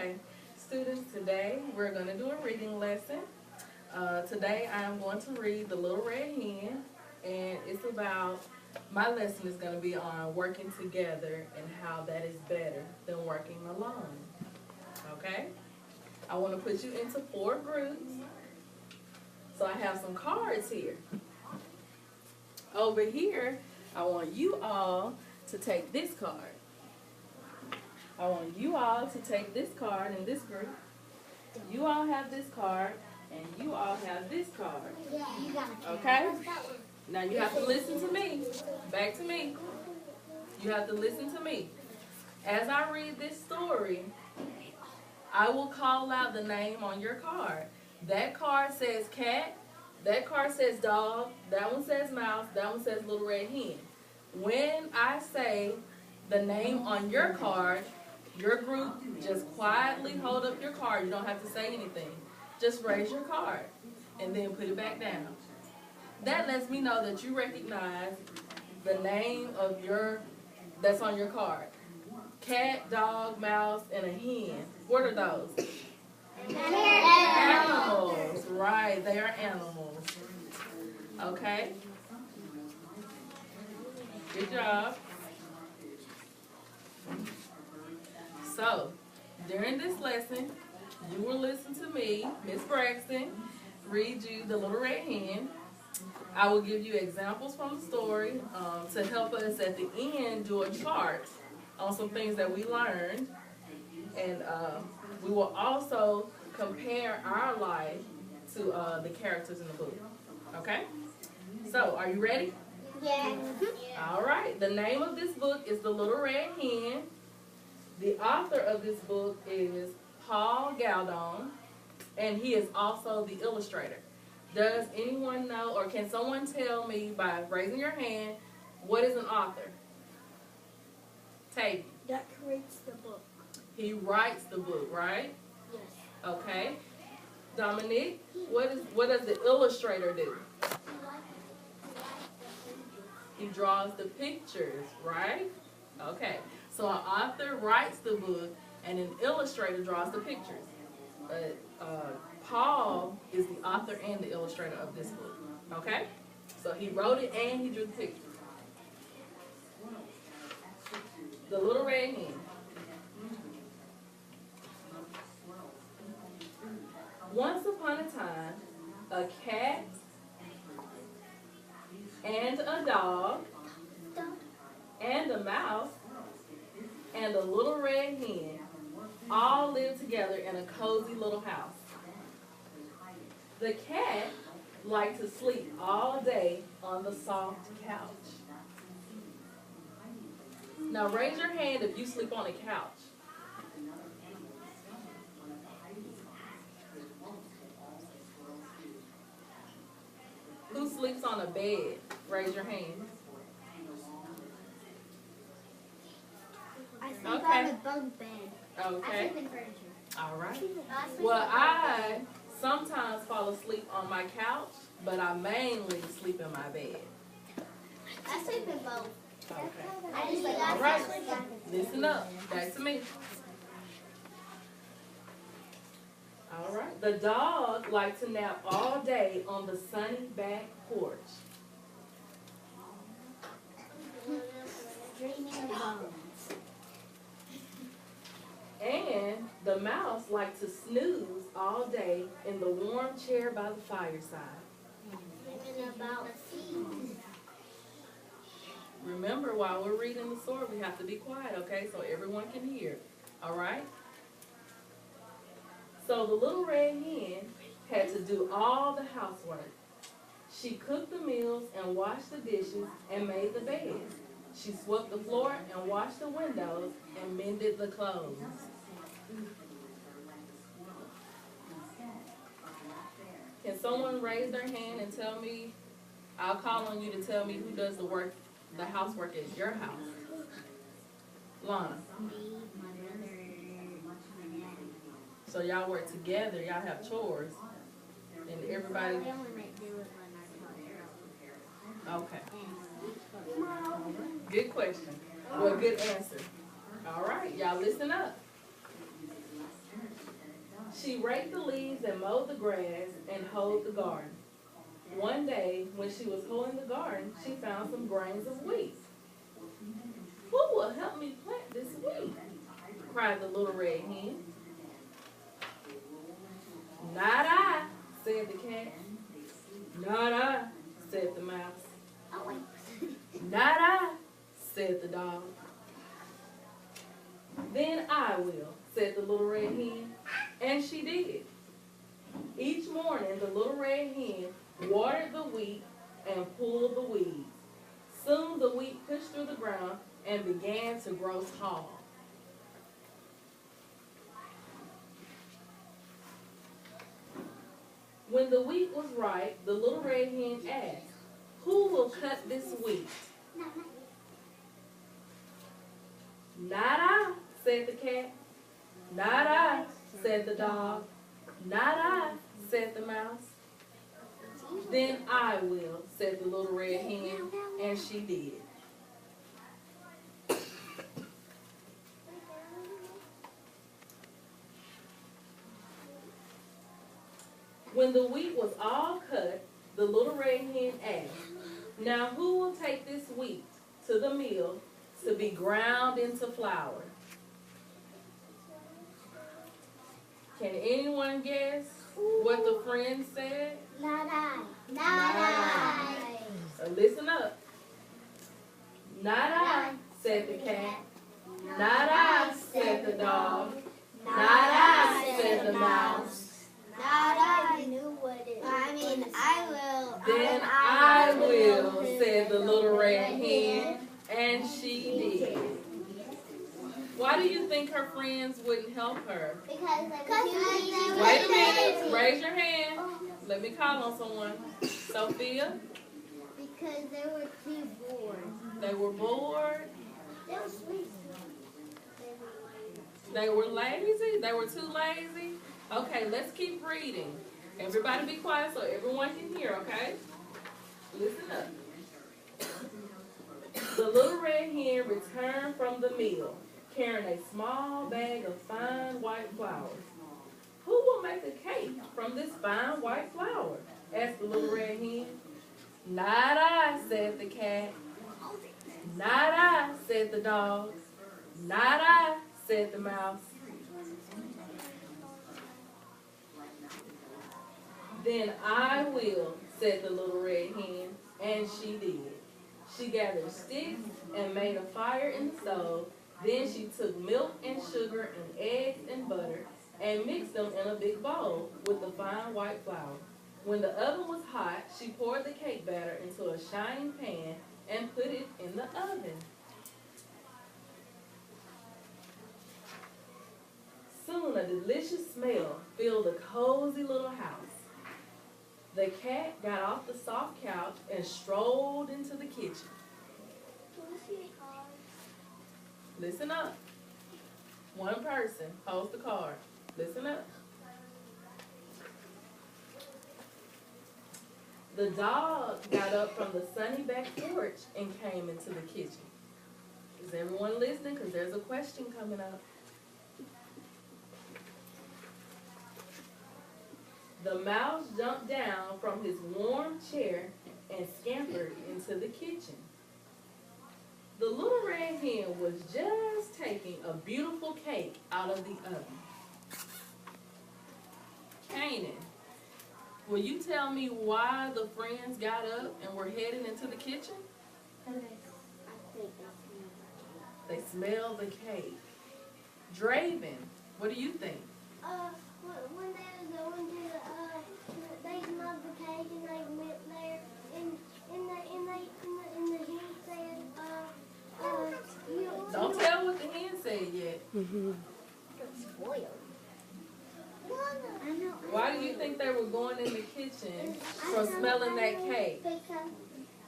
Okay, students, today we're going to do a reading lesson. Today I am going to read The Little Red Hen, and it's about, my lesson is going to be on working together and how that is better than working alone. Okay? I want to put you into 4 groups. So I have some cards here. Over here, I want you all to take this card. I want you all to take this card in this group. You all have this card, and you all have this card. Okay? Now you have to listen to me. Back to me. You have to listen to me. As I read this story, I will call out the name on your card. That card says cat. That card says dog. That one says mouse. That one says little red hen. When I say the name on your card, your group just quietly hold up your card. You don't have to say anything. Just raise your card and then put it back down. That lets me know that you recognize the name of that's on your card. Cat, dog, mouse, and a hen. What are those? Animals. Right, they are animals. Okay? Good job. So, during this lesson, you will listen to me, Miss Braxton, read you The Little Red Hen. I will give you examples from the story to help us at the end do a chart on some things that we learned. And we will also compare our life to the characters in the book. Okay? So, are you ready? Yeah. All right. The name of this book is The Little Red Hen. The author of this book is Paul Galdon, and he is also the illustrator. Does anyone know, or can someone tell me by raising your hand, what is an author? Tavy. That creates the book. He writes the book, right? Yes. Okay. Dominique, what does the illustrator do? He draws the pictures, right? Okay. So an author writes the book, and an illustrator draws the pictures. Paul is the author and the illustrator of this book. Okay? So he wrote it and he drew the pictures. The Little Red Hen. Once upon a time, a cat and a dog and a mouse and a little red hen all lived together in a cozy little house. The cat liked to sleep all day on the soft couch. Now raise your hand if you sleep on a couch. Who sleeps on a bed? Raise your hand. I sleep on a bunk bed. Okay. I sleep in furniture. All right. Well, I sometimes fall asleep on my couch, but I mainly sleep in my bed. I sleep in both. Okay. I just like All right. Listen up. Back to me. All right. The dog liked to nap all day on the sunny back porch. Dreaming of bones. And the mouse liked to snooze all day in the warm chair by the fireside. Dreaming about seeds. Remember, while we're reading the story, we have to be quiet, okay, so everyone can hear. All right? So the little red hen had to do all the housework. She cooked the meals and washed the dishes and made the beds. She swept the floor and washed the windows and mended the clothes. Can someone raise their hand and tell me, I'll call on you to tell me who does the work, the housework at your house? Lana. So y'all work together, y'all have chores, and everybody. Okay. Good question. Well, good answer. All right, y'all listen up. She raked the leaves and mowed the grass and hoed the garden. One day, when she was hoeing the garden, she found some grains of wheat. "Who will help me plant this wheat?" cried the little red hen. "Not I," said the cat. "Not I," said the mouse. Oh, wait. "Not I," said the dog. "Then I will," said the little red hen, and she did. Each morning, the little red hen watered the wheat and pulled the weeds. Soon the wheat pushed through the ground and began to grow tall. When the wheat was ripe, the little red hen asked, "Who will cut this wheat?" "Not I," said the cat. "Not I," said the dog. "Not I," said the mouse. "Then I will," said the little red hen, and she did. When the wheat was all cut, the little red hen asked, "Now who will take this wheat to the mill to be ground into flour?" Can anyone guess what the friend said? Not I. Not I. So listen up. "Not I," said the cat. "Not I," said the dog. "Not I," said the mouse. Not I knew what it was. I mean, I will. "Then I will," said the little red hen, and she did. Why do you think her friends wouldn't help her? Because Wait a minute. Raise your hand. Let me call on someone. Sophia? Because they were too bored. They were bored. They were sweet. They were lazy. They were too lazy. Okay, let's keep reading. Everybody be quiet so everyone can hear, okay? Listen up. The little red hen returned from the mill, carrying a small bag of fine white flour. "Who will make a cake from this fine white flour?" asked the little red hen. "Not I," said the cat. "Not I," said the dog. "Not I," said the mouse. "Then I will," said the little red hen, and she did. She gathered sticks and made a fire in the stove. Then she took milk and sugar and eggs and butter and mixed them in a big bowl with the fine white flour. When the oven was hot, she poured the cake batter into a shining pan and put it in the oven. Soon a delicious smell filled the cozy little house. The cat got off the soft couch and strolled into the kitchen. Listen up. One person holds the card. Listen up. The dog got up from the sunny back porch and came into the kitchen. Is everyone listening? Because there's a question coming up. The mouse jumped down from his warm chair and scampered into the kitchen. The little red hen was just taking a beautiful cake out of the oven. Kanan, will you tell me why the friends got up and were heading into the kitchen? They smelled the cake. Draven, what do you think? When they were going to they smelled the cake and they went there and the hen said, Don't tell what the hen said yet. Spoiled. Why do you think they were going in the kitchen for smelling that cake?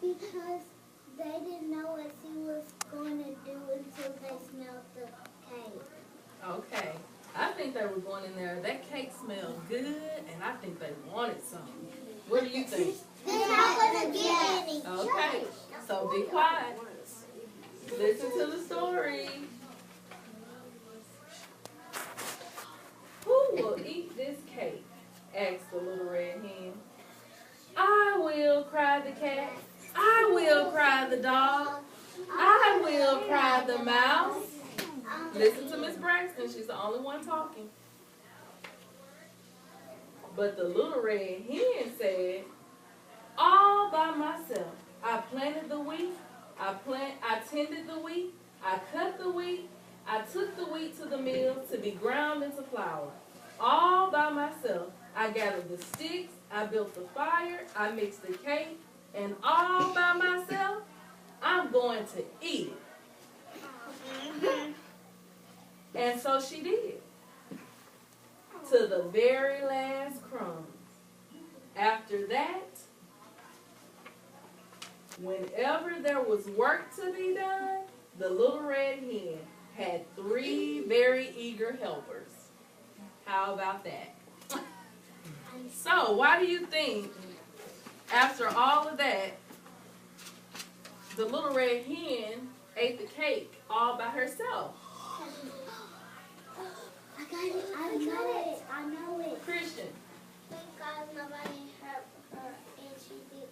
Because they didn't know what she was going to do until they smelled the cake. Okay. I think they were going in there. That cake smelled good, and I think they wanted some. What do you think? They're not going to get any. Okay. So be quiet. Listen to the story. Who will eat cake? Asked the little red hen. I will, cried the cat. I will, cried the dog. I will, cried the mouse. Listen to Miss Braxton. She's the only one talking. But the little red hen said, all by myself. I planted the wheat. I tended the wheat. I cut the wheat. I took the wheat to the mill to be ground into flour. All by myself. I gathered the sticks. I built the fire. I mixed the cake. And all by myself, I'm going to eat it. And so she did. To the very last crumb. After that, whenever there was work to be done, the little red hen had 3 very eager helpers. How about that? So, why do you think, after all of that, the little red hen ate the cake all by herself? I know it. Christian. Because nobody helped her and she did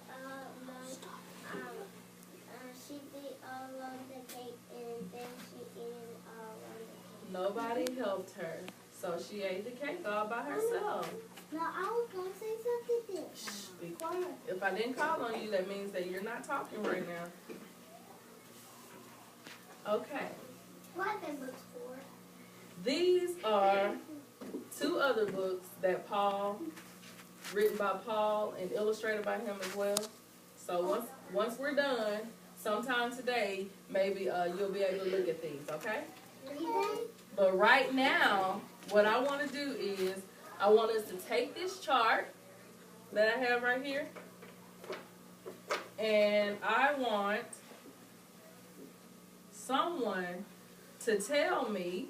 all of the cake and then she ate all of the cake. Nobody helped her, so she ate the cake all by herself. No, I was going to say something different. Shh, be quiet. If I didn't call on you, that means that you're not talking right now. Okay. What are the books for? These are 2 other books that written by Paul and illustrated by him as well. So once we're done, sometime today, maybe you'll be able to look at these, okay? But right now, what I want to do is, I want us to take this chart that I have right here, and I want someone to tell me,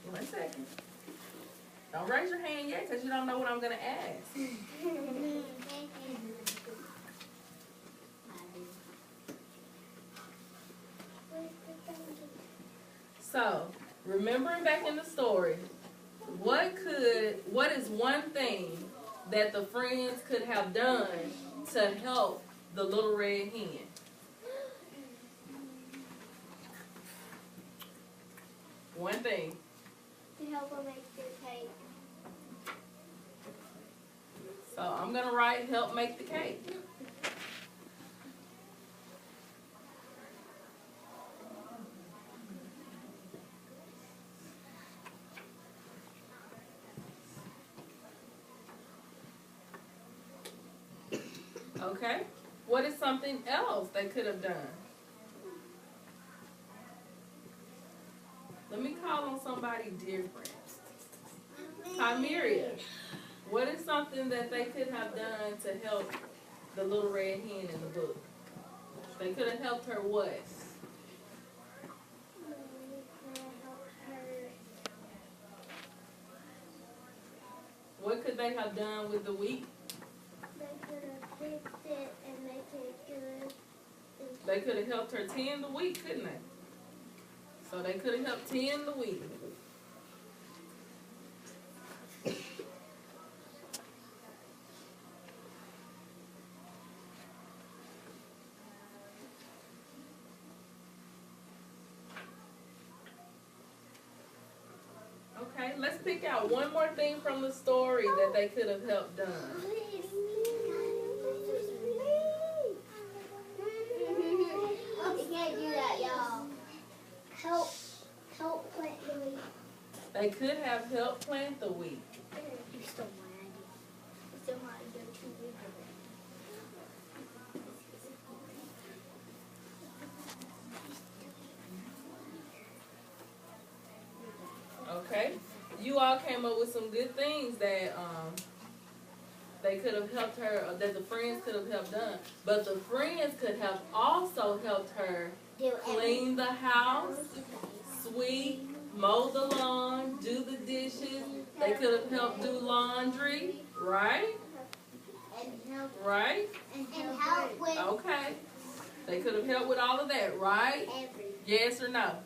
one second, don't raise your hand yet because you don't know what I'm going to ask. So, remembering back in the story, what is one thing that the friends could have done to help the little red hen? One thing. To help her make the cake. So I'm going to write help make the cake. Okay, what is something else they could have done? Let me call on somebody different. Tymeria, what is something that they could have done to help the little red hen in the book? They could have helped her what? What could they have done with the wheat? They could have fixed it and make it good. They could have helped her tend the wheat, couldn't they? So they could have helped tend the wheat. Okay, let's pick out one more thing from the story that they could have helped done. You can't do that, y'all. Help plant the wheat. They could have helped plant the wheat. You still want to do. You still want to go too big Okay, you all came up with some good things that they could have helped her, or that the friends could have helped done. But the friends could have also helped her clean the house, sweep, mow the lawn, do the dishes. They could have helped do laundry, right? Right? And help with Okay. They could have helped with all of that, right? everything. Yes or no?